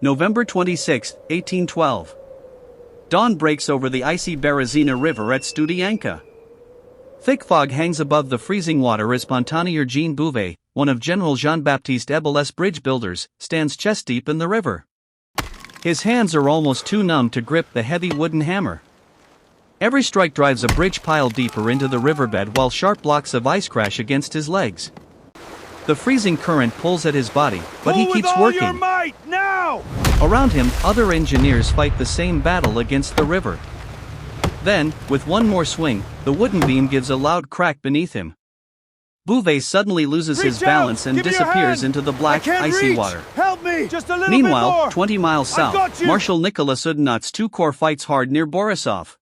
November 26, 1812. Dawn breaks over the icy Berezina River at Studianka. Thick fog hangs above the freezing water as Pontonier Jean Bouvet, one of General Jean-Baptiste Ebel's bridge builders, stands chest-deep in the river. His hands are almost too numb to grip the heavy wooden hammer. Every strike drives a bridge pile deeper into the riverbed while sharp blocks of ice crash against his legs. The freezing current pulls at his body, but he keeps working. Your might, now! Around him, other engineers fight the same battle against the river. Then, with one more swing, the wooden beam gives a loud crack beneath him. Bouvet suddenly loses his balance and disappears into the black, icy water. Help me! Just a little Meanwhile, bit more. 20 miles south, Marshal Nicholas Oudinot's 2 Corps fights hard near Borisov.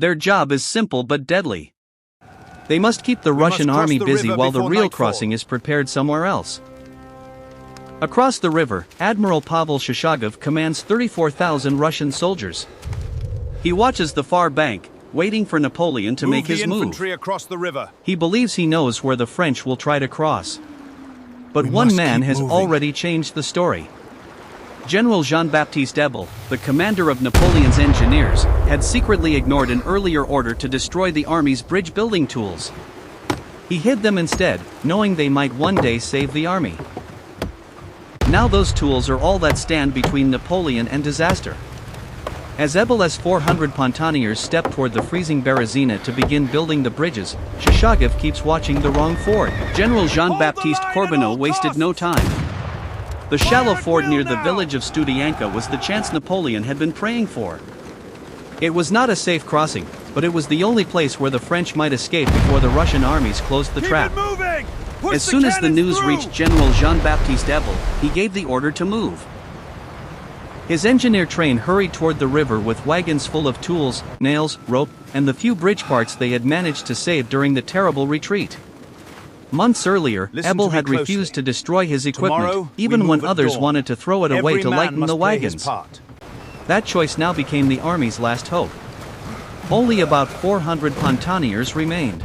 Their job is simple but deadly. They must keep the Russian army busy while the real crossing is prepared somewhere else. Across the river, Admiral Pavel Shishagov commands 34,000 Russian soldiers. He watches the far bank, waiting for Napoleon to make his move. Across the river. He believes he knows where the French will try to cross. But one man has already changed the story. General Jean-Baptiste Ebel, the commander of Napoleon's engineers, had secretly ignored an earlier order to destroy the army's bridge-building tools. He hid them instead, knowing they might one day save the army. Now those tools are all that stand between Napoleon and disaster. As Ebel's 400 Pontoniers step toward the freezing Berezina to begin building the bridges, Shishagov keeps watching the wrong ford. General Jean-Baptiste Corbineau wasted no time. The shallow ford near the village of Studianka was the chance Napoleon had been praying for. It was not a safe crossing, but it was the only place where the French might escape before the Russian armies closed the trap. As soon as the news reached General Jean-Baptiste Ebel, he gave the order to move. His engineer train hurried toward the river with wagons full of tools, nails, rope, and the few bridge parts they had managed to save during the terrible retreat. Months earlier, Ebel had refused to destroy his equipment, even when others wanted to throw it away to lighten the wagons. That choice now became the army's last hope. Only about 400 Pontoniers remained.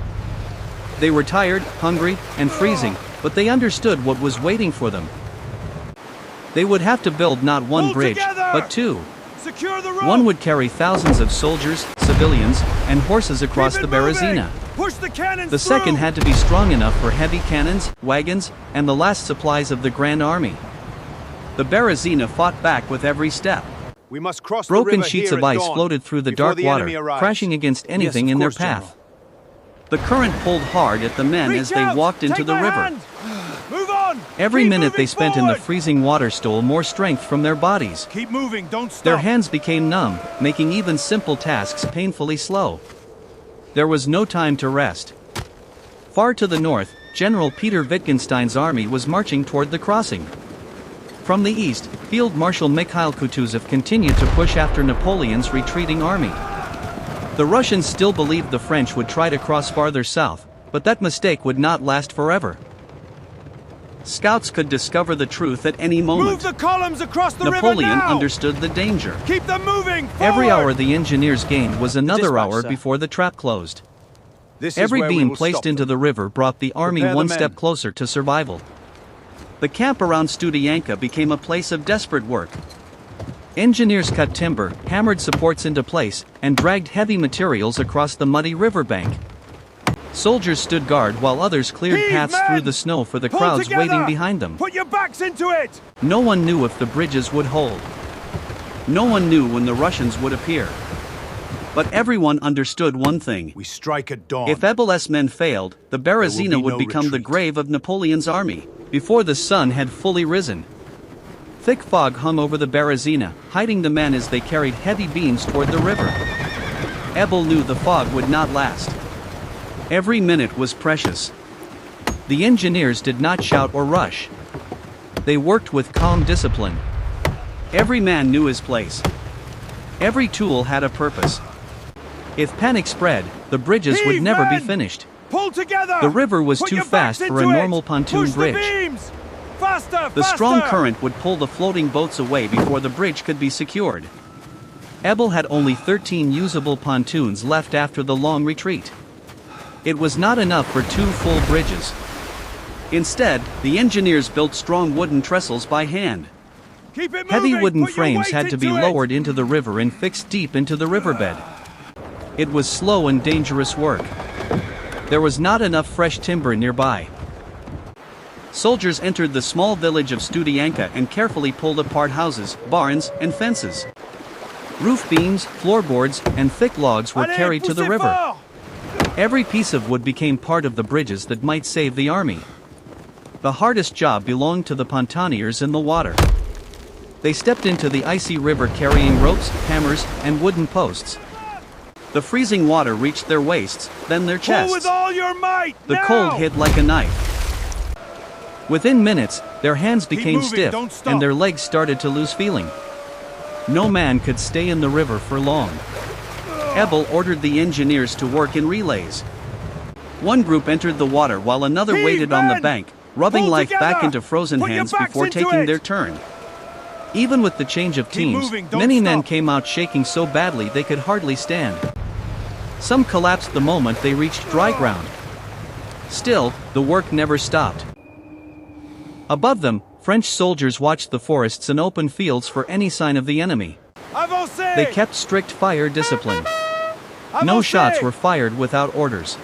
They were tired, hungry, and freezing, but they understood what was waiting for them. They would have to build not one bridge, but 2. One would carry thousands of soldiers, civilians, and horses across the Berezina. The second had to be strong enough for heavy cannons, wagons, and the last supplies of the Grande Armée. The Berezina fought back with every step. We must cross Broken sheets of ice floated through the dark water, crashing against anything in their path. The current pulled hard at the men as they walked into the river. Move on! Every minute they spent in the freezing water stole more strength from their bodies. Keep moving, don't stop. Their hands became numb, making even simple tasks painfully slow. There was no time to rest. Far to the north, General Peter Wittgenstein's army was marching toward the crossing. From the east, Field Marshal Mikhail Kutuzov continued to push after Napoleon's retreating army. The Russians still believed the French would try to cross farther south, but that mistake would not last forever. Scouts could discover the truth at any moment. Move the columns across the Napoleon river now! understood the danger. Keep them moving! Forward! Every hour the engineers gained was another hour before the trap closed. Every beam placed into the river brought the army one step closer to survival. The camp around Studianka became a place of desperate work. Engineers cut timber, hammered supports into place, and dragged heavy materials across the muddy riverbank. Soldiers stood guard while others cleared paths through the snow for the crowds waiting behind them. Put your backs into it! No one knew if the bridges would hold. No one knew when the Russians would appear. But everyone understood one thing. We strike at dawn. If Ebel's men failed, the Berezina would become the grave of Napoleon's army, before the sun had fully risen. Thick fog hung over the Berezina, hiding the men as they carried heavy beams toward the river. Ebel knew the fog would not last. Every minute was precious. The engineers did not shout or rush. They worked with calm discipline. Every man knew his place. Every tool had a purpose. If panic spread, the bridges would never be finished. Pull together! The river was too fast for a normal pontoon bridge. Faster, the strong current would pull the floating boats away before the bridge could be secured. Ebel had only 13 usable pontoons left after the long retreat. It was not enough for 2 full bridges. Instead, the engineers built strong wooden trestles by hand. Keep it moving! Heavy wooden Put your frames weight had to be into it! lowered into the river and fixed deep into the riverbed. It was slow and dangerous work. There was not enough fresh timber nearby. Soldiers entered the small village of Studianka and carefully pulled apart houses, barns, and fences. Roof beams, floorboards, and thick logs were Allez, carried to the poussez river. fort! Every piece of wood became part of the bridges that might save the army. The hardest job belonged to the pontooniers in the water. They stepped into the icy river carrying ropes, hammers, and wooden posts. The freezing water reached their waists, then their Pull with chests. all your might! The now! cold hit like a knife. Within minutes, their hands became moving, stiff, don't stop. and their legs started to lose feeling. No man could stay in the river for long. Ebel ordered the engineers to work in relays. One group entered the water while another Heave, waited on the men! bank, rubbing Pull life back together! into frozen Put your hands backs before into taking it! their turn. Even with the change of Keep teams, moving, don't many men stop. came out shaking so badly they could hardly stand. Some collapsed the moment they reached dry ground. Still, the work never stopped. Above them, French soldiers watched the forests and open fields for any sign of the enemy. Avancez! They kept strict fire discipline. No Avancez! shots were fired without orders.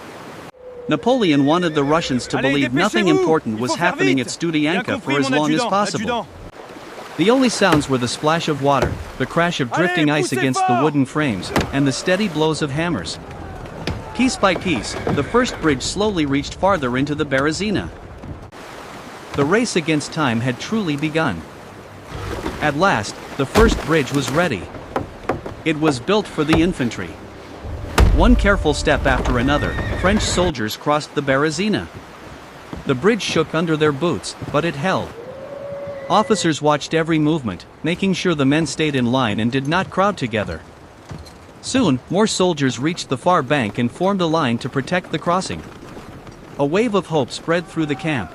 Napoleon wanted the Russians to Allez, believe nothing dépêchez-vous! important Il was faut faire happening vite! at Studianka Bien for compris, as mon long as adjudant, possible. adjudant. The only sounds were the splash of water, the crash of drifting Allez, ice poussez against the fort! wooden frames, and the steady blows of hammers. Piece by piece, the first bridge slowly reached farther into the Berezina. The race against time had truly begun. At last, the first bridge was ready. It was built for the infantry. One careful step after another, French soldiers crossed the Berezina. The bridge shook under their boots, but it held. Officers watched every movement, making sure the men stayed in line and did not crowd together. Soon, more soldiers reached the far bank and formed a line to protect the crossing. A wave of hope spread through the camp.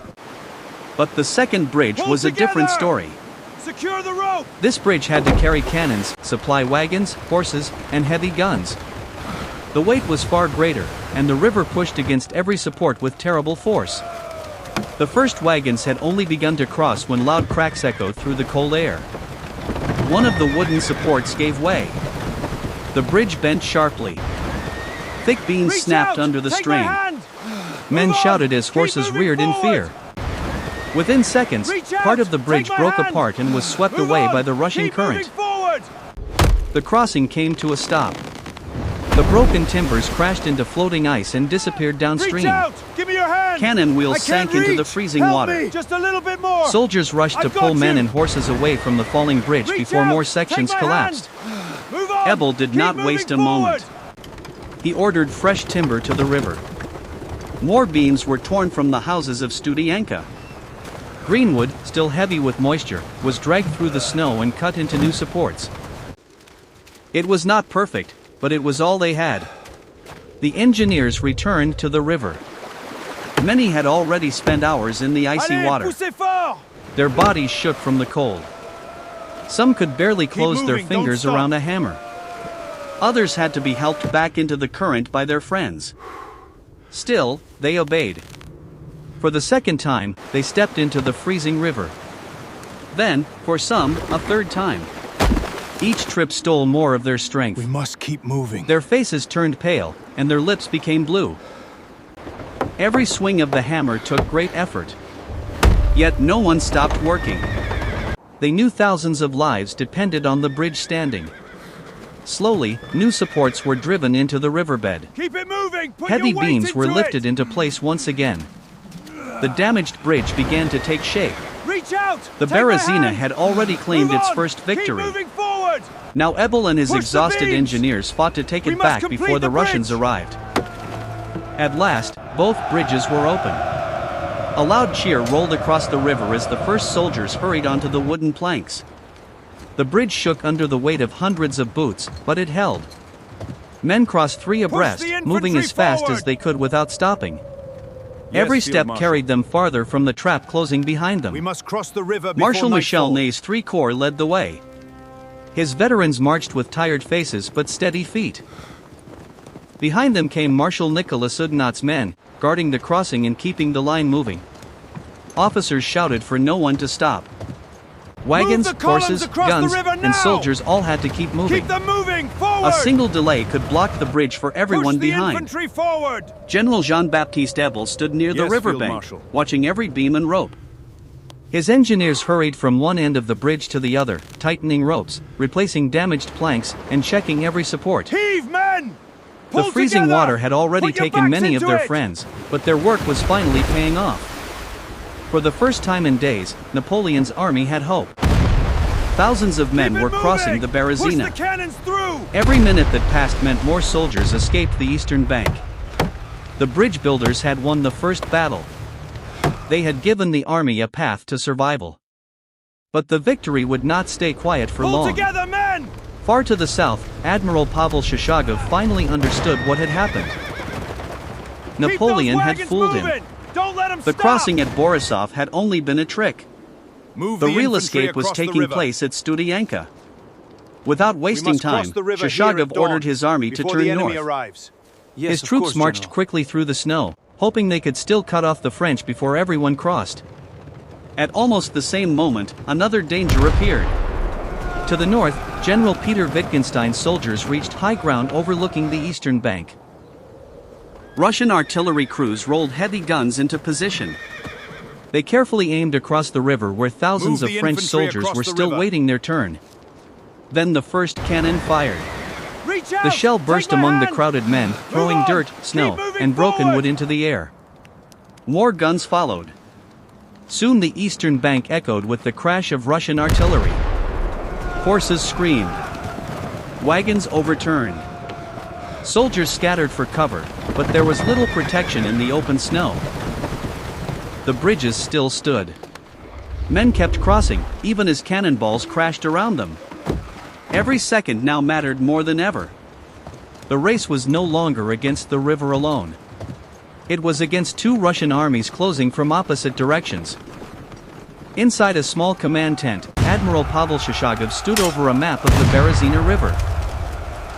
But the second bridge Pull was a different together! story. Secure the rope! This bridge had to carry cannons, supply wagons, horses, and heavy guns. The weight was far greater, and the river pushed against every support with terrible force. The first wagons had only begun to cross when loud cracks echoed through the cold air. One of the wooden supports gave way. The bridge bent sharply. Thick beams Reach snapped out! under the Take strain. my hand! Men Move on! shouted as Keep horses moving reared in forward! fear. Within seconds, Reach out! part of the bridge Take my broke hand! apart and was swept Move away on! by the rushing Keep current. moving forward! The crossing came to a stop. The broken timbers crashed into floating ice and disappeared Reach downstream. out! Give me your hand! Cannon wheels I can't sank into the reach. freezing Help water. me. Just a little bit more! Soldiers rushed to I've pull got men you. and horses away from the falling bridge Reach before out. more sections Take my collapsed. hand. Move on! Ebel did Keep not moving waste a forward. moment. He ordered fresh timber to the river. More beams were torn from the houses of Studianka. Greenwood, still heavy with moisture, was dragged through the snow and cut into new supports. It was not perfect, but it was all they had. The engineers returned to the river. Many had already spent hours in the icy Allez, water. poussez fort! Their bodies shook from the cold. Some could barely close their moving, don't fingers stop. around a hammer. Others had to be helped back into the current by their friends. Still, they obeyed. For the second time, they stepped into the freezing river. Then, for some, a third time. Each trip stole more of their strength. We must keep moving. Their faces turned pale, and their lips became blue. Every swing of the hammer took great effort. Yet no one stopped working. They knew thousands of lives depended on the bridge standing. Slowly, new supports were driven into the riverbed. Keep it moving! Put Heavy your weight beams were into lifted it. into place once again. The damaged bridge began to take shape. Reach out! The Take my Berezina hand. had already claimed Move its on. first victory. Keep moving forward! Now Ebel and his Push the exhausted beams. engineers fought to take We it must back complete before the the Russians bridge. arrived. At last, both bridges were open. A loud cheer rolled across the river as the first soldiers hurried onto the wooden planks. The bridge shook under the weight of hundreds of boots, but it held. Men crossed three abreast, the moving infantry as fast as forward. they could without stopping. Every Field step Marshal. carried them farther from the trap closing behind them. We must cross the river before Marshal Michel nightfall. Ney's 3 Corps led the way. His veterans marched with tired faces but steady feet. Behind them came Marshal Nicolas Huguenot's men, guarding the crossing and keeping the line moving. Officers shouted for no one to stop. Wagons, Move the columns horses, across the guns, river and now! soldiers all had to keep moving. Keep them moving! Forward! A single delay could block the bridge for everyone Push the behind. infantry forward! General Jean-Baptiste Ebel stood near the Yes, riverbank, Field Marshal. watching every beam and rope. His engineers hurried from one end of the bridge to the other, tightening ropes, replacing damaged planks, and checking every support. Heave, men! The Pull freezing together! water had already Put your taken backs many of into their it! friends, but their work was finally paying off. For the first time in days, Napoleon's army had hope. Thousands of men Keep it were crossing moving! the Push the Berezina. cannons through! Every minute that passed meant more soldiers escaped the eastern bank. The bridge builders had won the first battle. They had given the army a path to survival. But the victory would not stay quiet for Pull long. together, men! Far to the south, Admiral Pavel Shishagov finally understood what had happened. Napoleon had Keep those fooled wagons him. moving! Don't let them The stop! crossing at Borisov had only been a trick. Move The real infantry escape was across the taking river. place at Studianka. Without wasting must cross time, the river here Shishagov at dawn, ordered his army to before turn the enemy north. arrives. His troops marched quickly through the snow, hoping they could still cut off the French before everyone crossed. At almost the same moment, another danger appeared. To the north, General Peter Wittgenstein's soldiers reached high ground overlooking the eastern bank. Russian artillery crews rolled heavy guns into position. They carefully aimed across the river where thousands Move of the French infantry soldiers across were the still river. waiting their turn. Then the first cannon fired. Reach out! The shell burst Take my among the hand! crowded men, throwing on! dirt, Keep snow, moving and broken forward! wood into the air. More guns followed. Soon the eastern bank echoed with the crash of Russian artillery. Horses screamed. Wagons overturned. Soldiers scattered for cover, but there was little protection in the open snow. The bridges still stood. Men kept crossing, even as cannonballs crashed around them. Every second now mattered more than ever. The race was no longer against the river alone. It was against two Russian armies closing from opposite directions. Inside a small command tent, Admiral Pavel Shishagov stood over a map of the Berezina River.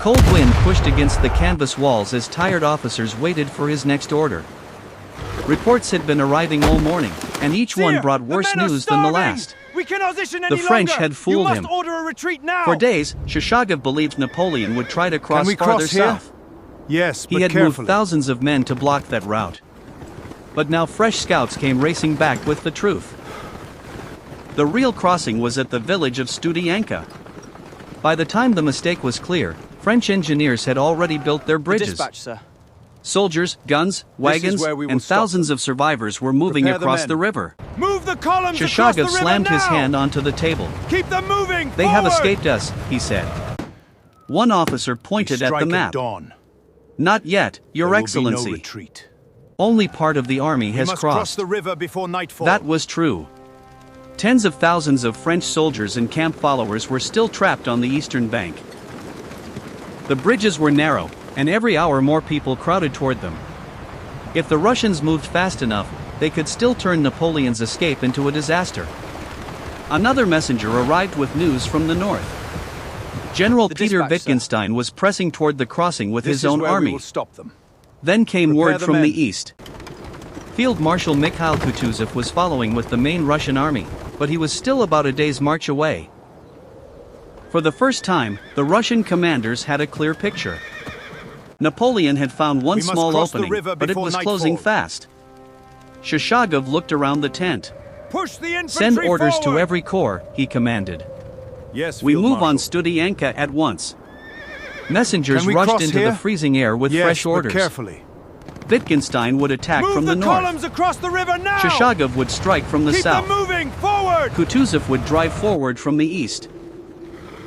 Cold wind pushed against the canvas walls as tired officers waited for his next order. Reports had been arriving all morning, and each one Sire, brought the worse men are news than the starving! last. We cannot position The any French longer. had fooled you him. must order a retreat now. For days, Shishagov believed Napoleon would try to cross we farther cross here? south. Yes, He had moved thousands of men to block that route. But now fresh scouts came racing back with the truth. The real crossing was at the village of Studianka. By the time the mistake was clear, French engineers had already built their bridges. Dispatch, sir. Soldiers, guns, wagons, where we will and stop thousands of survivors were moving Prepare the across men. the river. Move the columns across the Shishagov river slammed his now! hand onto the table. Keep them moving. They have forward! escaped us, he said. One officer pointed at the map. Dawn. Not yet, Your There will Excellency. be no retreat. Only part of the army We has must cross crossed. the river before nightfall. That was true. Tens of thousands of French soldiers and camp followers were still trapped on the eastern bank. The bridges were narrow, and every hour more people crowded toward them. If the Russians moved fast enough, they could still turn Napoleon's escape into a disaster. Another messenger arrived with news from the north. General The Peter dispatch, sir. Wittgenstein was pressing toward the crossing with This his is own where we army. will stop them. Then came Prepare word the from men. the east. Field Marshal Mikhail Kutuzov was following with the main Russian army, but he was still about a day's march away. For the first time, the Russian commanders had a clear picture. Napoleon had found one We must small cross the opening, river but it before was nightfall. closing fast. Shishagov looked around the tent. Push the infantry Send orders forward. to every corps, he commanded. Yes, We Field move on Marshal. Studianka at once. Messengers Can we rushed cross into here? the freezing air with Yes, fresh but orders. carefully. Wittgenstein would attack Move from the north. columns across the river now. Shishagov would strike from the Keep south. them moving forward. Kutuzov would drive forward from the east.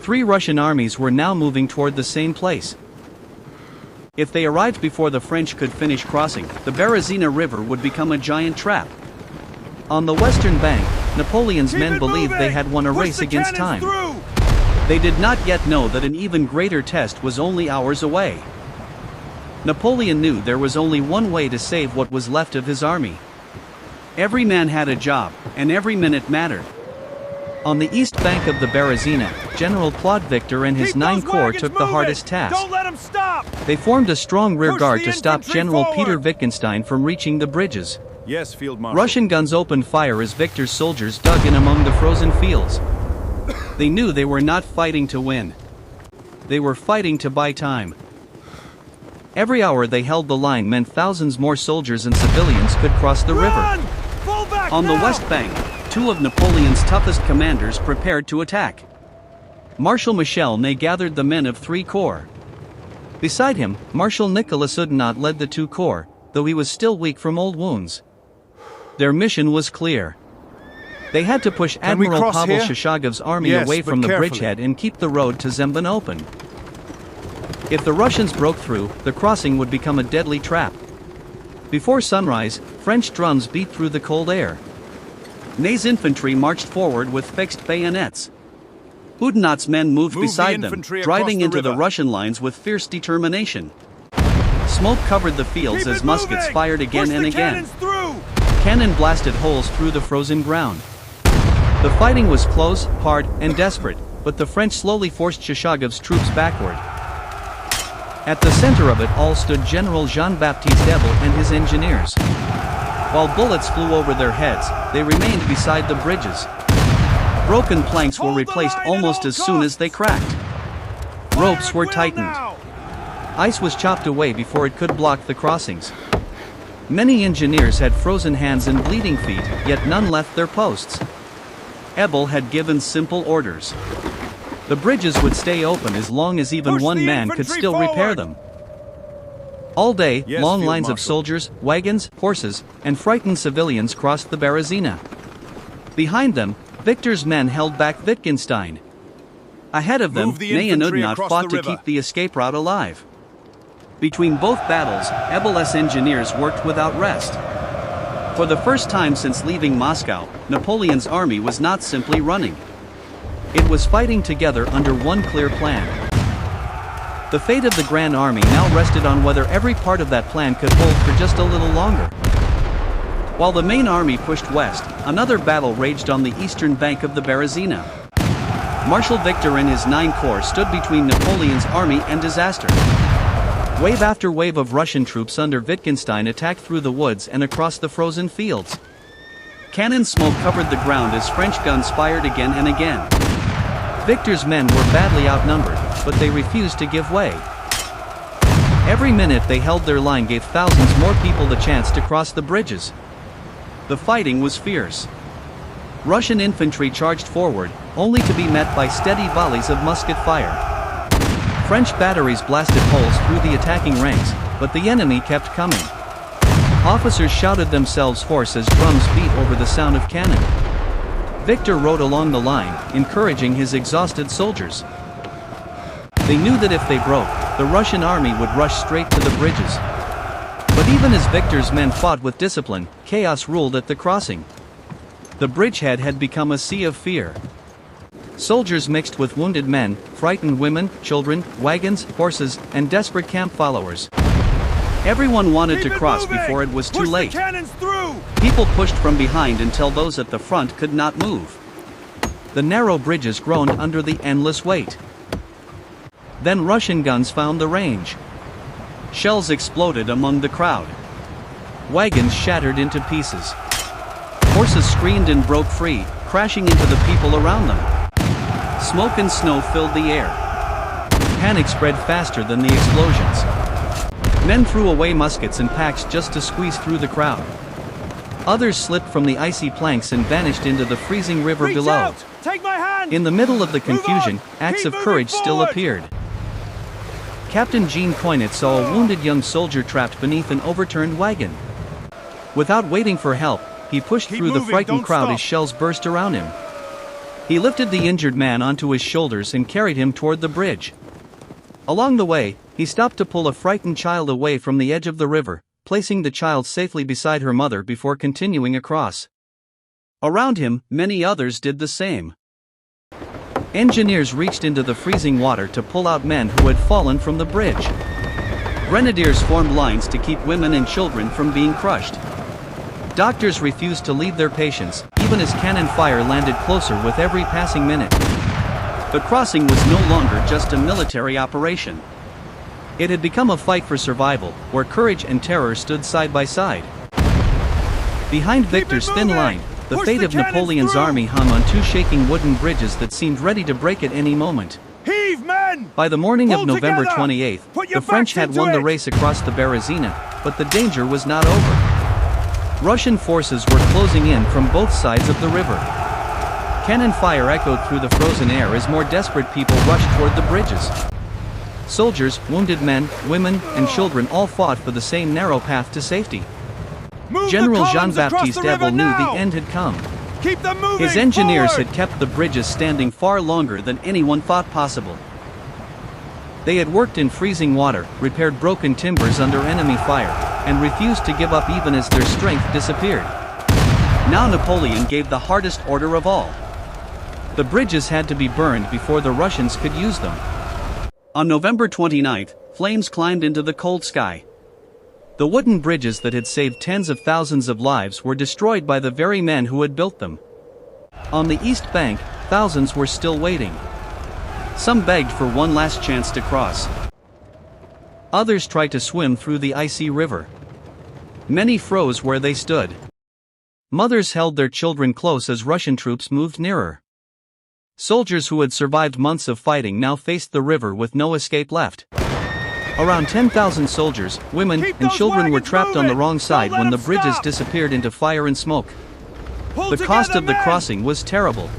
Three Russian armies were now moving toward the same place. If they arrived before the French could finish crossing, the Berezina River would become a giant trap. On the western bank, Napoleon's Keep men it believed they moving. had won a Push race the against time. cannons through. They did not yet know that an even greater test was only hours away. Napoleon knew there was only one way to save what was left of his army. Every man had a job, and every minute mattered. On the east bank of the Berezina, General Claude Victor and his Keep 9 those corps wagons took the moving. hardest task. Don't let them stop. They formed a strong rear Push guard the to stop infantry General Peter forward. Wittgenstein from reaching the bridges. Yes, Field Marshal. Russian guns opened fire as Victor's soldiers dug in among the frozen fields. They knew they were not fighting to win. They were fighting to buy time. Every hour they held the line meant thousands more soldiers and civilians could cross the river. Fall back On the now! west bank, two of Napoleon's toughest commanders prepared to attack. Marshal Michel Ney gathered the men of 3 corps. Beside him, Marshal Nicolas Oudinot led the 2 corps, though he was still weak from old wounds. Their mission was clear. They had to push Can we Admiral cross Pavel here? Shoshagov's army Yes, away but from the carefully. bridgehead and keep the road to Zemban open. If the Russians broke through, the crossing would become a deadly trap. Before sunrise, French drums beat through the cold air. Ney's infantry marched forward with fixed bayonets. Oudinot's men moved Move the beside them, infantry across driving the into the river. Russian lines with fierce determination. Smoke covered the fields Keep as it muskets moving! fired again Push and the again. cannons through! Cannon blasted holes through the frozen ground. The fighting was close, hard, and desperate, but the French slowly forced Shoshagov's troops backward. At the center of it all stood General Jean-Baptiste Debel and his engineers. While bullets flew over their heads, they remained beside the bridges. Broken planks were Hold the replaced line at almost all as soon as they cracked. Ropes Fire were at will tightened. now! Ice was chopped away before it could block the crossings. Many engineers had frozen hands and bleeding feet, yet none left their posts. Ebel had given simple orders. The bridges would stay open as long as even Push one the man could infantry still repair forward! them. All day, Yes, long Field lines of Marshal. soldiers, wagons, horses, and frightened civilians crossed the Berezina. Behind them, Victor's men held back Wittgenstein. Ahead of them, Move the Ney and infantry Oudinot across fought the to river. keep the escape route alive. Between both battles, Ebel's engineers worked without rest. For the first time since leaving Moscow, Napoleon's army was not simply running. It was fighting together under one clear plan. The fate of the Grande Armée now rested on whether every part of that plan could hold for just a little longer. While the main army pushed west, another battle raged on the eastern bank of the Berezina. Marshal Victor and his 9 corps stood between Napoleon's army and disaster. Wave after wave of Russian troops under Wittgenstein attacked through the woods and across the frozen fields. Cannon smoke covered the ground as French guns fired again and again. Victor's men were badly outnumbered, but they refused to give way. Every minute they held their line gave thousands more people the chance to cross the bridges. The fighting was fierce. Russian infantry charged forward, only to be met by steady volleys of musket fire. French batteries blasted holes through the attacking ranks, but the enemy kept coming. Officers shouted themselves hoarse as drums beat over the sound of cannon. Victor rode along the line, encouraging his exhausted soldiers. They knew that if they broke, the Russian army would rush straight to the bridges. But even as Victor's men fought with discipline, chaos ruled at the crossing. The bridgehead had become a sea of fear. Soldiers mixed with wounded men, frightened women, children, wagons, horses, and desperate camp followers. Everyone wanted Keep to it cross moving! before it was too Push late. the cannons through! People pushed from behind until those at the front could not move. The narrow bridges groaned under the endless weight. Then Russian guns found the range. Shells exploded among the crowd. Wagons shattered into pieces. Horses screamed and broke free, crashing into the people around them. Smoke and snow filled the air. Panic spread faster than the explosions. Men threw away muskets and packs just to squeeze through the crowd. Others slipped from the icy planks and vanished into the freezing river Reach below. out! Take my hand! In the middle of the Move confusion, on! acts Keep of moving courage still forward! appeared. Captain Jean Coinet saw a wounded young soldier trapped beneath an overturned wagon. Without waiting for help, he pushed Keep through the moving, frightened don't crowd stop. as shells burst around him. He lifted the injured man onto his shoulders and carried him toward the bridge. Along the way, he stopped to pull a frightened child away from the edge of the river, placing the child safely beside her mother before continuing across. Around him, many others did the same. Engineers reached into the freezing water to pull out men who had fallen from the bridge. Grenadiers formed lines to keep women and children from being crushed. Doctors refused to leave their patients, even as cannon fire landed closer with every passing minute. The crossing was no longer just a military operation. It had become a fight for survival, where courage and terror stood side by side. Behind Victor's thin moving! line, The Push fate the of cannons Napoleon's through! army hung on two shaking wooden bridges that seemed ready to break at any moment. Heave, men! By the morning of Pull November together! 28th, Put your the French backs had into won the it! race across the Berezina, but the danger was not over. Russian forces were closing in from both sides of the river. Cannon fire echoed through the frozen air as more desperate people rushed toward the bridges. Soldiers, wounded men, women, and children all fought for the same narrow path to safety. Move General the columns across Jean-Baptiste the river Debel knew the now! end had come. Keep them moving! His engineers forward! had kept the bridges standing far longer than anyone thought possible. They had worked in freezing water, repaired broken timbers under enemy fire, and refused to give up even as their strength disappeared. Now Napoleon gave the hardest order of all. The bridges had to be burned before the Russians could use them. On November 29th, flames climbed into the cold sky. The wooden bridges that had saved tens of thousands of lives were destroyed by the very men who had built them. On the east bank, thousands were still waiting. Some begged for one last chance to cross. Others tried to swim through the icy river. Many froze where they stood. Mothers held their children close as Russian troops moved nearer. Soldiers who had survived months of fighting now faced the river with no escape left. Around 10,000 soldiers, women, and children were trapped on the wrong side when the bridges disappeared into fire and smoke. The cost of the crossing was terrible.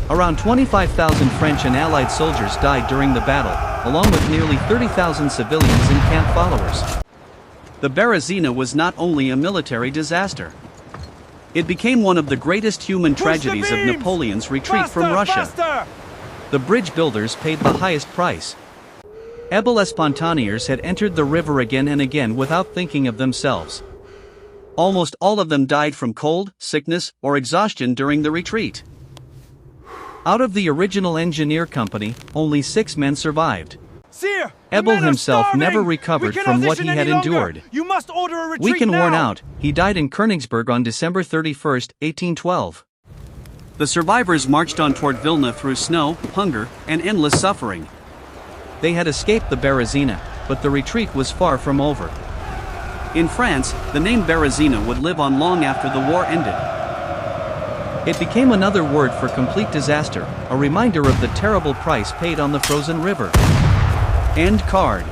Around 25,000 French and Allied soldiers died during the battle, along with nearly 30,000 civilians and camp followers. The Berezina was not only a military disaster. It became one of the greatest human tragedies of Napoleon's retreat from Russia. Faster! The bridge builders paid the highest price. Able spontaneers had entered the river again and again without thinking of themselves. Almost all of them died from cold, sickness, or exhaustion during the retreat. Out of the original engineer company, only 6 men survived. Sire, Able himself never recovered from what he had endured. You must order a retreat Weak and now. worn out, he died in Königsberg on December 31, 1812. The survivors marched on toward Vilna through snow, hunger, and endless suffering. They had escaped the Berezina, but the retreat was far from over. In France, the name Berezina would live on long after the war ended. It became another word for complete disaster, a reminder of the terrible price paid on the frozen river. End card.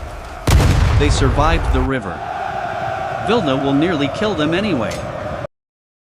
They survived the river. Vilna will nearly kill them anyway.